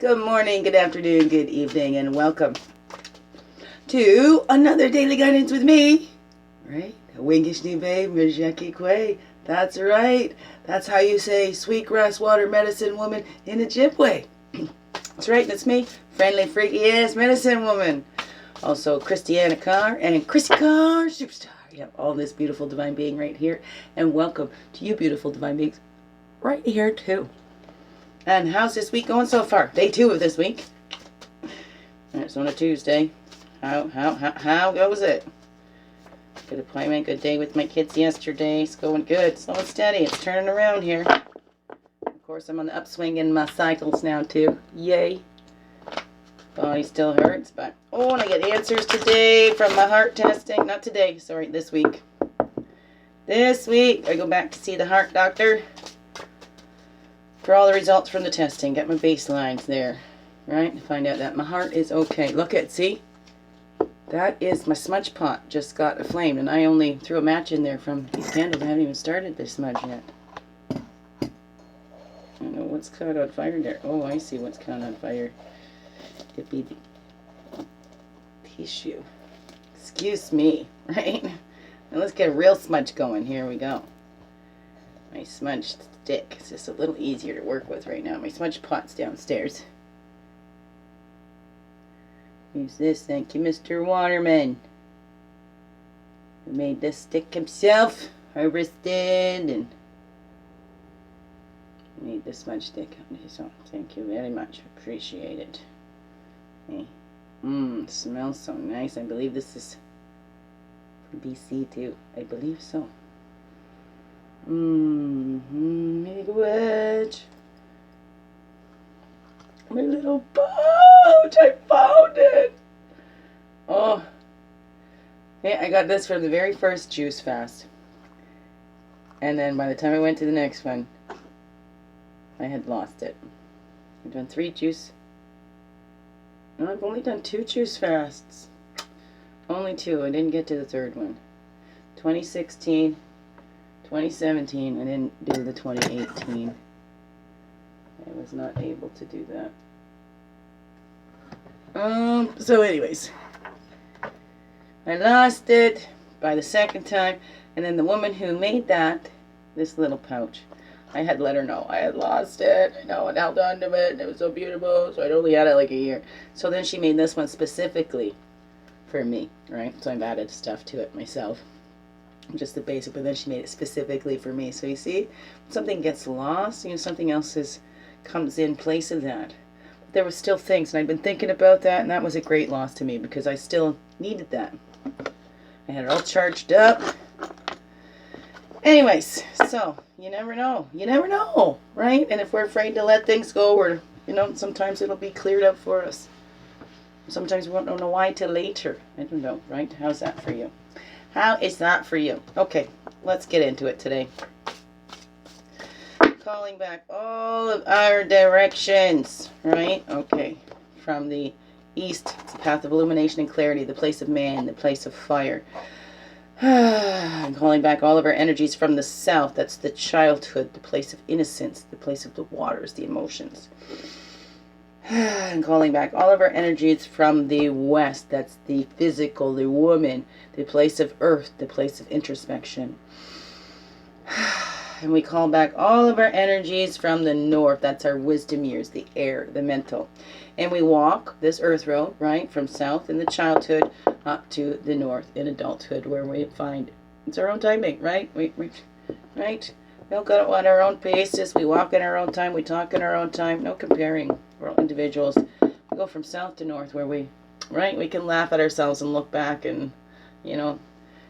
Good morning, good afternoon, good evening, and welcome to another daily guidance with me, right? Wingish ni babe, Mijaki Kwe. That's right. That's how you say sweet grass water medicine woman in Ojibwe. That's right, that's me, friendly, freaky ass medicine woman. Also, Christianna Carr and Chrissy Carr Superstar. Yep, all this beautiful divine being right here. And welcome to you beautiful divine beings right here too. And how's this week going so far? Day 2 of this week. It's on a Tuesday. How goes it? Good appointment, good day with my kids yesterday. It's going good, slow and steady. It's turning around here. Of course, I'm on the upswing in my cycles now too. Yay. Body still hurts, but and I get answers today from my heart testing. Not today, sorry, this week. This week, I go back to see the heart doctor for all the results from the testing. Get my baselines there, right? Find out that my heart is okay. Look at, see? That is my smudge pot just got aflamed, and I only threw a match in there from these candles. I haven't even started the smudge yet. I don't know what's caught on fire there. Oh, I see what's caught on fire. It'd be the tissue. Excuse me, right? Now let's get a real smudge going. Here we go. My smudge stick. It's just a little easier to work with right now. My smudge pot's downstairs. Use this. Thank you, Mr. Waterman, who made this stick himself. Harvested and made this smudge stick. So thank you very much. Appreciate it. Hey. Smells so nice. I believe this is from BC too. I believe so. Make a wedge. My little boat! I found it! Oh. Hey, I got this from the very first juice fast. And then by the time I went to the next one, I had lost it. I've done 3 juice. No, I've only done 2 juice fasts. Only 2. I didn't get to the 3rd one. 2016. 2017, I didn't do the 2018. I was not able to do that. So anyways, I lost it by the 2nd time, and then the woman who made this little pouch, I had let her know I had lost it. I know, and held on to it, and it was so beautiful, so I'd only had it like a year. So then she made this one specifically for me, right? So I've added stuff to it myself. Just the basic, but then she made it specifically for me. So you see, something gets lost, something else comes in place of that. But there were still things, and I'd been thinking about that, and that was a great loss to me because I still needed that. I had it all charged up. Anyways, so you never know, right? And if we're afraid to let things go, or sometimes it'll be cleared up for us. Sometimes we won't know why till later. I don't know, right? How's that for you? How is that for you? Okay, let's get into it today. Calling back all of our directions, right? Okay, from the east, it's the path of illumination and clarity, the place of man, the place of fire. I'm calling back all of our energies from the south, that's the childhood, the place of innocence, the place of the waters, the emotions. And calling back all of our energies from the west, that's the physical, the woman, the place of earth, the place of introspection. And we call back all of our energies from the north, that's our wisdom years, the air, the mental. And we walk this earth road, right, from south in the childhood up to the north in adulthood, where we find it's our own timing, right? Right? We all got it on our own paces. We walk in our own time. We talk in our own time. No comparing. We're all individuals. We go from south to north where we can laugh at ourselves and look back and,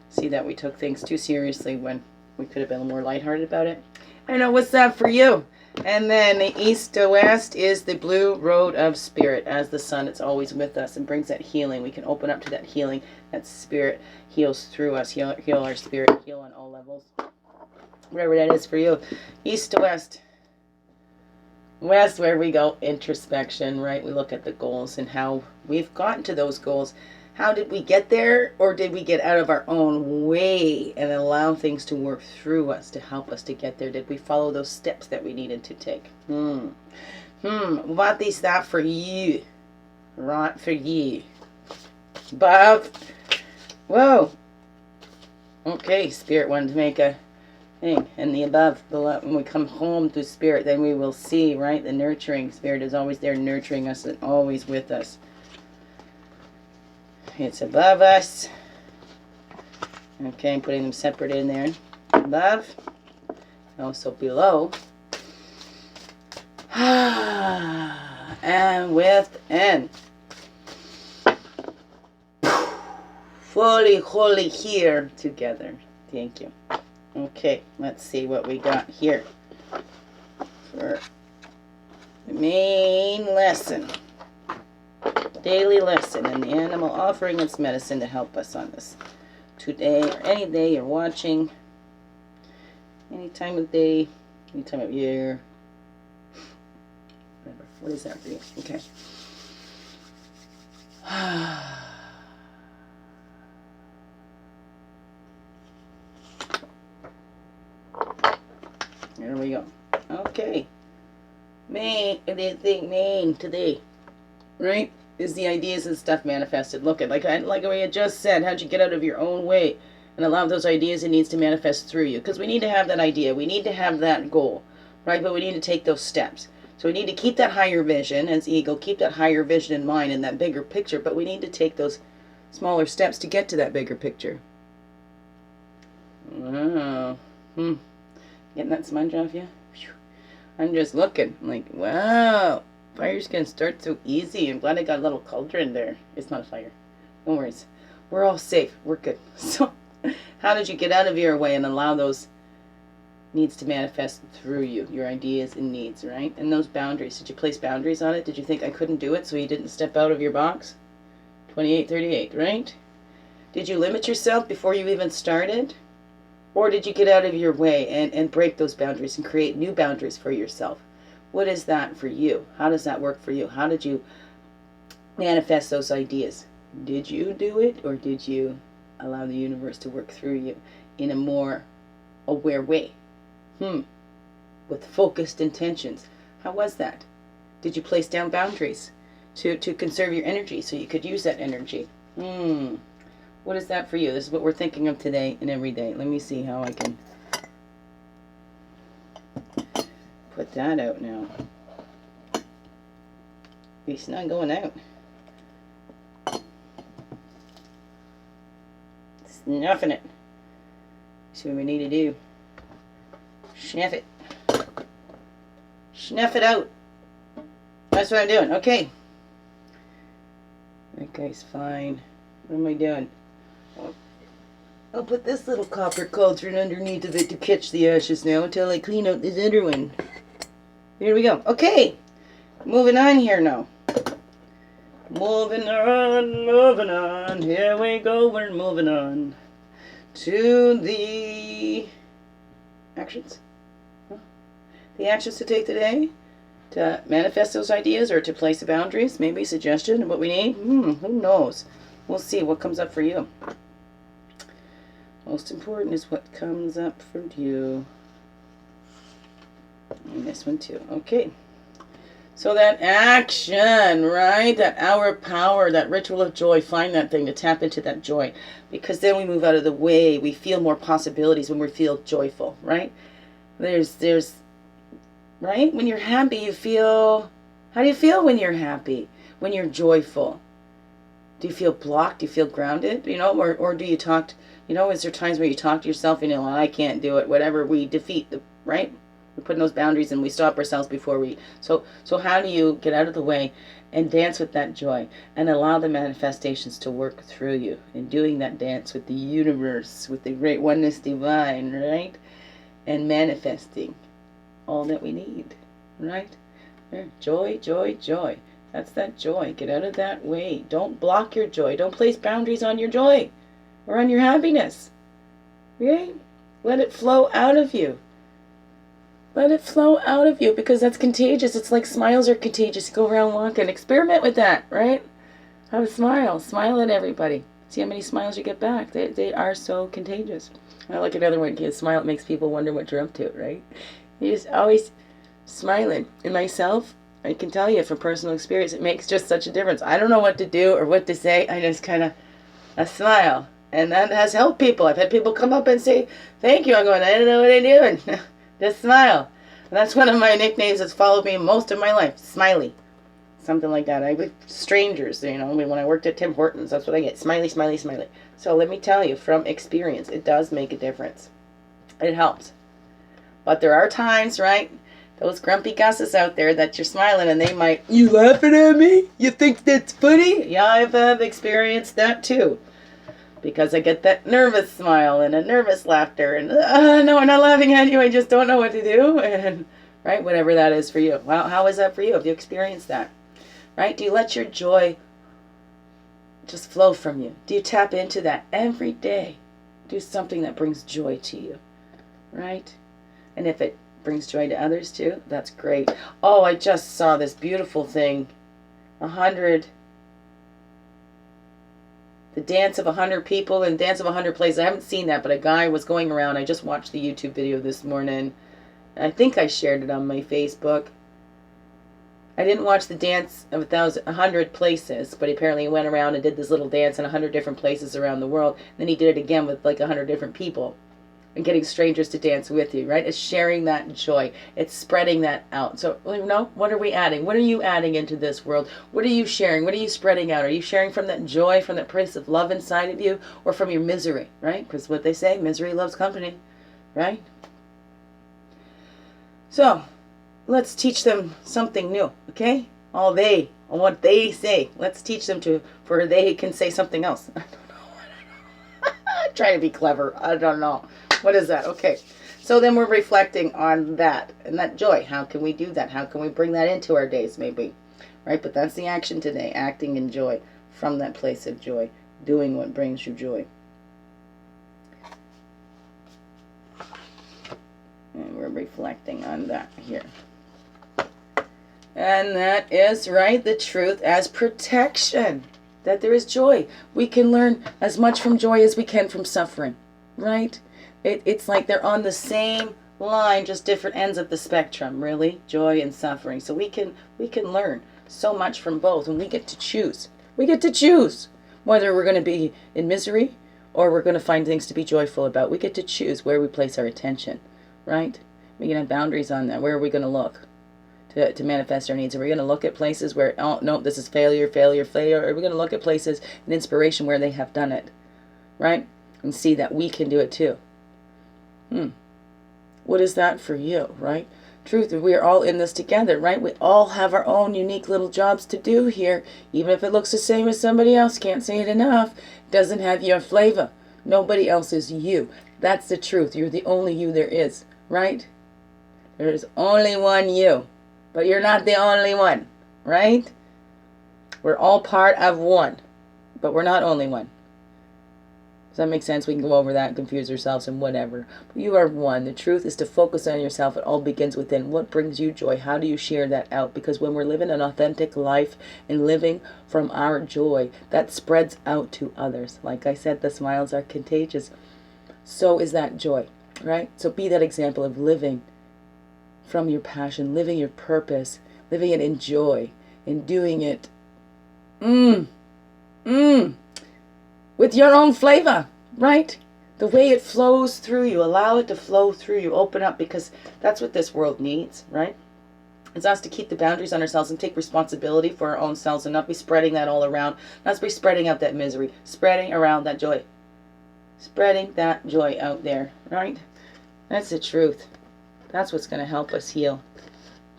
see that we took things too seriously when we could have been more lighthearted about it. I know, what's that for you? And then the east to west is the blue road of spirit. As the sun, it's always with us and brings that healing. We can open up to that healing. That spirit heals through us. Heal our spirit. Heal on all levels. Whatever that is for you. East to west. West, where we go, introspection, right? We look at the goals and how we've gotten to those goals. How did we get there, or did we get out of our own way and allow things to work through us to help us to get there? Did we follow those steps that we needed to take? What is that for you? Right for you. Above. Whoa. Okay, Spirit wanted to make a thing. And the above, below. When we come home to Spirit, then we will see, right? The nurturing. Spirit is always there nurturing us and always with us. It's above us. Okay, I'm putting them separate in there. Above. Also below. And within. Fully, wholly here together. Thank you. Okay, let's see what we got here for the main lesson. Daily lesson, and the animal offering its medicine to help us on this. Today, or any day you're watching, any time of day, any time of year, whatever. What is that for you? Okay. There we go. Okay. Main today, right, is the ideas and stuff manifested. Look at, like we had just said, how'd you get out of your own way and allow those ideas and needs to manifest through you? Because we need to have that idea. We need to have that goal, right? But we need to take those steps. So we need to keep that higher vision as ego, keep that higher vision in mind and that bigger picture, but we need to take those smaller steps to get to that bigger picture. Wow. Getting that smudge off you? I'm just looking like, wow, fire's gonna start so easy. I'm glad I got a little cauldron there. It's not a fire. No worries. We're all safe. We're good. So how did you get out of your way and allow those needs to manifest through you, your ideas and needs, right? And those boundaries. Did you place boundaries on it? Did you think I couldn't do it so you didn't step out of your box? 2838, right? Did you limit yourself before you even started? Or did you get out of your way and break those boundaries and create new boundaries for yourself? What is that for you? How does that work for you? How did you manifest those ideas? Did you do it, or did you allow the universe to work through you in a more aware way? With focused intentions. How was that? Did you place down boundaries to conserve your energy so you could use that energy? What is that for you? This is what we're thinking of today and every day. Let me see how I can put that out now. It's not going out. Snuffing it. See what we need to do. Snuff it. Snuff it out. That's what I'm doing. Okay. That guy's fine. What am I doing? I'll put this little copper cauldron underneath of it to catch the ashes now until I clean out this other one. Here we go. Okay. Moving on here now. Moving on. Here we go. We're moving on to the actions. The actions to take today to manifest those ideas or to place the boundaries. Maybe a suggestion of what we need. Who knows? We'll see what comes up for you. Most important is what comes up for you. And this one too. Okay. So that action, right? That hour of power, that ritual of joy, find that thing to tap into that joy. Because then we move out of the way. We feel more possibilities when we feel joyful, right? There's, right? When you're happy, you feel, how do you feel when you're happy? When you're joyful? Do you feel blocked? Do you feel grounded? You know, or do you talk, is there times where you talk to yourself and well, I can't do it, whatever, we defeat the, right? We put in those boundaries and we stop ourselves before we, so how do you get out of the way and dance with that joy and allow the manifestations to work through you in doing that dance with the universe, with the great oneness divine, right? And manifesting all that we need, right? Joy, joy, joy. That's that joy. Get out of that way. Don't block your joy. Don't place boundaries on your joy or on your happiness. Okay? Let it flow out of you. Let it flow out of you because that's contagious. It's like smiles are contagious. Go around walking. Experiment with that, right? Have a smile. Smile at everybody. See how many smiles you get back. They are so contagious. I like another one. You smile. It makes people wonder what you're up to, right? You're just always smiling. And myself, I can tell you from personal experience, it makes just such a difference. I don't know what to do or what to say. I just kind of a smile. And that has helped people. I've had people come up and say, thank you. I'm going, I don't know what I'm doing. Just smile. And that's one of my nicknames that's followed me most of my life. Smiley. Something like that. I with strangers, you know, when I worked at Tim Hortons, that's what I get. Smiley, smiley, smiley. So let me tell you, from experience, it does make a difference. It helps. But there are times, right? Those grumpy gusses out there that you're smiling and they might, you laughing at me? You think that's funny? Yeah, I've experienced that too. Because I get that nervous smile and a nervous laughter and, no, I'm not laughing at you, I just don't know what to do. And, right, whatever that is for you. Well, how is that for you? Have you experienced that? Right? Do you let your joy just flow from you? Do you tap into that every day? Do something that brings joy to you, right? And if it brings joy to others too, that's great. Oh, I just saw this beautiful thing. The dance of 100 people and dance of 100 places. I haven't seen that, but a guy was going around. I just watched the YouTube video this morning. I think I shared it on my Facebook. I didn't watch the dance of 100 places, but apparently he went around and did this little dance in 100 different places around the world. Then he did it again with like 100 different people. And getting strangers to dance with you, right? It's sharing that joy. It's spreading that out. So, you know, what are we adding? What are you adding into this world? What are you sharing? What are you spreading out? Are you sharing from that joy, from that place of love inside of you, or from your misery, right? Because what they say, misery loves company, right? So, let's teach them something new, okay? On what they say. Let's teach them for they can say something else. I don't know. I'm trying to be clever. I don't know. What is that? Okay. So then we're reflecting on that and that joy. How can we do that? How can we bring that into our days maybe? Right? But that's the action today. Acting in joy from that place of joy. Doing what brings you joy. And we're reflecting on that here. And that is, right, the truth as protection. That there is joy. We can learn as much from joy as we can from suffering. Right? It's like they're on the same line, just different ends of the spectrum, really, joy and suffering. So we can learn so much from both, and we get to choose. We get to choose whether we're going to be in misery or we're going to find things to be joyful about. We get to choose where we place our attention, right? We can have boundaries on that. Where are we going to look to manifest our needs? Are we going to look at places where, oh, no, this is failure, failure, failure? Or are we going to look at places and inspiration where they have done it, right? And see that we can do it too. What is that for you, right? Truth, we are all in this together, right? We all have our own unique little jobs to do here. Even if it looks the same as somebody else, can't say it enough, doesn't have your flavor. Nobody else is you. That's the truth. You're the only you there is, right? There's only one you, but you're not the only one, right? We're all part of one, but we're not only one. Does that make sense? We can go over that and confuse ourselves and whatever. But you are one. The truth is to focus on yourself. It all begins within. What brings you joy? How do you share that out? Because when we're living an authentic life and living from our joy, that spreads out to others. Like I said, the smiles are contagious. So is that joy, right? So be that example of living from your passion, living your purpose, living it in joy, and doing it with your own flavor, right? The way it flows through you. Allow it to flow through you. Open up, because that's what this world needs, right? It's us to keep the boundaries on ourselves and take responsibility for our own selves and not be spreading that all around. Not be spreading out that misery. Spreading around that joy. Spreading that joy out there, right? That's the truth. That's what's going to help us heal.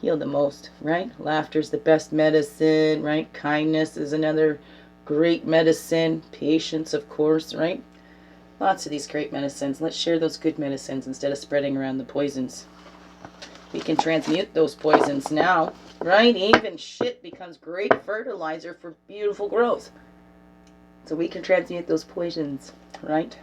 Heal the most, right? Laughter's the best medicine, right? Kindness is another great medicine. Patience, of course, right? Lots of these great medicines. Let's share those good medicines instead of spreading around the poisons. We can transmute those poisons now, right? Even shit becomes great fertilizer for beautiful growth. So we can transmute those poisons, right?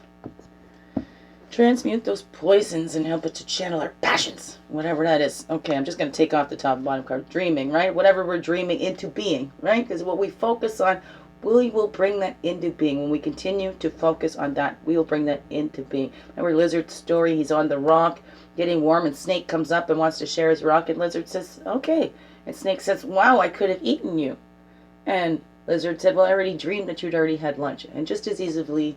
Transmute those poisons and help it to channel our passions, whatever that is. Okay, I'm just going to take off the top and bottom card. Dreaming, right? Whatever we're dreaming into being, right? Because what we focus on, we will bring that into being. When we continue to focus on that, we will bring that into being. Remember Lizard's story? He's on the rock, getting warm, and Snake comes up and wants to share his rock, and Lizard says, okay, And Snake says, wow, I could have eaten you. And Lizard said, well, I already dreamed that you'd already had lunch. And just as easily,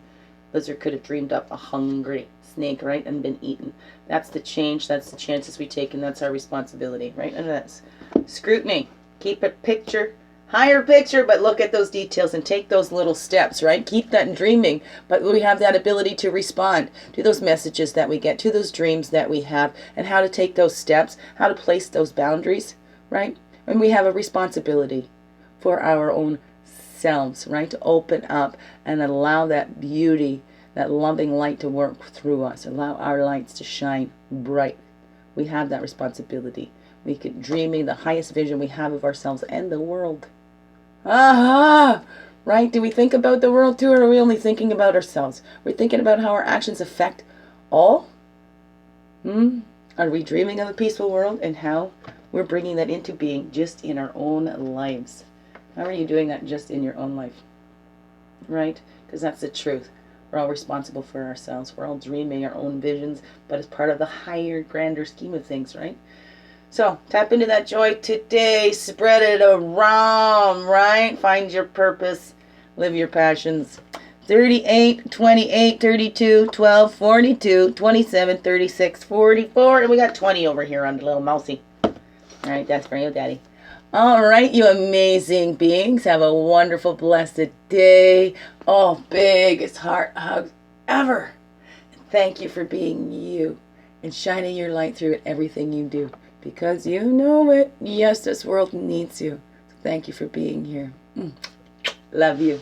Lizard could have dreamed up a hungry snake, right, and been eaten. That's the change. That's the chances we take, and that's our responsibility, right? And that's scrutiny. Keep a picture, higher picture, but look at those details and take those little steps, right? Keep that dreaming, but we have that ability to respond to those messages that we get, to those dreams that we have, and how to take those steps, how to place those boundaries, right? And we have a responsibility for our own selves, right? To open up and allow that beauty, that loving light to work through us. Allow our lights to shine bright. We have that responsibility. We could dreaming the highest vision we have of ourselves and the world. Aha! Right? Do we think about the world too, or are we only thinking about ourselves? We're thinking about how our actions affect all? Are we dreaming of a peaceful world and how we're bringing that into being just in our own lives? How are you doing that just in your own life? Right? Because that's the truth. We're all responsible for ourselves. We're all dreaming our own visions, but it's part of the higher, grander scheme of things, right? So tap into that joy today. Spread it around, right? Find your purpose. Live your passions. 38, 28, 32, 12, 42, 27, 36, 44. And we got 20 over here on the little mousey. All right, that's for you, Daddy. All right, you amazing beings. Have a wonderful, blessed day. Oh, biggest heart hugs ever. And thank you for being you and shining your light through everything you do. Because you know it. Yes, this world needs you. Thank you for being here. Love you.